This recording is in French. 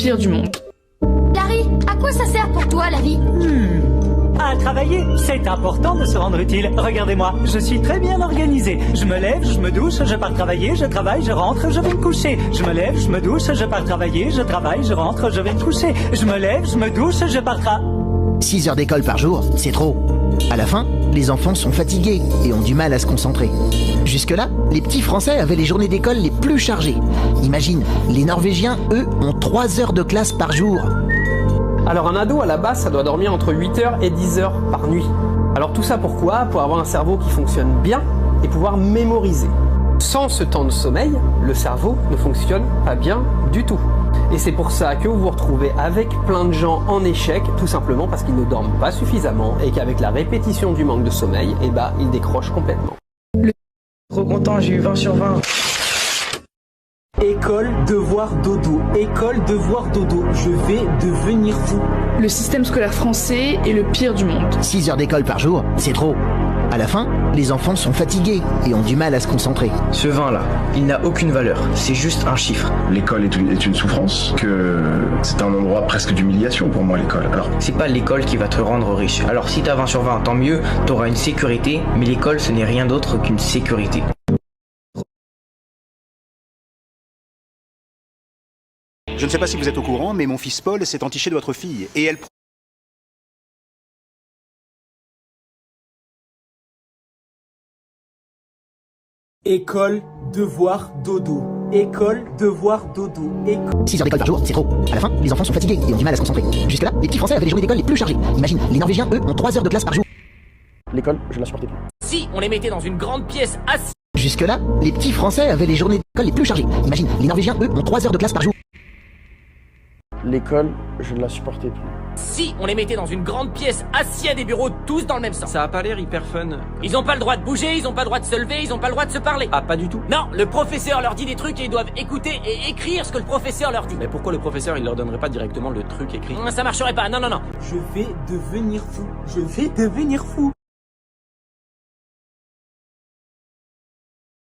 pire du monde. Larry, à quoi ça sert pour toi la vie? À travailler, c'est important de se rendre utile. Regardez-moi, je suis très bien organisé. Je me lève, je me douche, je pars travailler, je travaille, je rentre, je vais me coucher. Je me lève, je me douche, je pars travailler, je travaille, je rentre, je vais me coucher. Je me lève, je me douche, je pars 6 heures d'école par jour, c'est trop. À la fin, les enfants sont fatigués et ont du mal à se concentrer. Jusque-là, les petits Français avaient les journées d'école les plus chargées. Imagine, les Norvégiens, eux, ont 3 heures de classe par jour. Alors un ado à la base, ça doit dormir entre 8h et 10h par nuit. Alors tout ça pourquoi? Pour avoir un cerveau qui fonctionne bien et pouvoir mémoriser. Sans ce temps de sommeil, le cerveau ne fonctionne pas bien du tout. Et c'est pour ça que vous vous retrouvez avec plein de gens en échec, tout simplement parce qu'ils ne dorment pas suffisamment et qu'avec la répétition du manque de sommeil, ils décrochent complètement. Trop content, j'ai eu 20 sur 20. École, devoir, dodo. École, devoir, dodo. Je vais devenir fou. Le système scolaire français est le pire du monde. 6 heures d'école par jour, c'est trop. À la fin, les enfants sont fatigués et ont du mal à se concentrer. Ce 20-là, il n'a aucune valeur, c'est juste un chiffre. L'école est une souffrance, que c'est un endroit presque d'humiliation pour moi, l'école. Alors, C'est pas l'école qui va te rendre riche. Alors si t'as 20 sur 20, tant mieux, t'auras une sécurité, mais l'école ce n'est rien d'autre qu'une sécurité. Je ne sais pas si vous êtes au courant, mais mon fils Paul s'est entiché de votre fille et elle... École, devoir, dodo. École, devoir, dodo. 6 heures d'école par jour, c'est trop. À la fin, les enfants sont fatigués et ont du mal à se concentrer. Jusque-là, les petits Français avaient les journées d'école les plus chargées. Imagine, les Norvégiens, eux, ont 3 heures de classe par jour. L'école, je ne la supportais plus. Si on les mettait dans une grande pièce assise. Jusque-là, les petits Français avaient les journées d'école les plus chargées. Imagine, les Norvégiens, eux, ont 3 heures de classe par jour. L'école, je ne la supportais plus. Si on les mettait dans une grande pièce assis à des bureaux tous dans le même sens. Ça a pas l'air hyper fun. Ils ont pas le droit de bouger, ils ont pas le droit de se lever, ils ont pas le droit de se parler. Ah, pas du tout. Non, le professeur leur dit des trucs et ils doivent écouter et écrire ce que le professeur leur dit. Mais pourquoi le professeur il leur donnerait pas directement le truc écrit? Ça marcherait pas, non. Je vais devenir fou. Je vais devenir fou.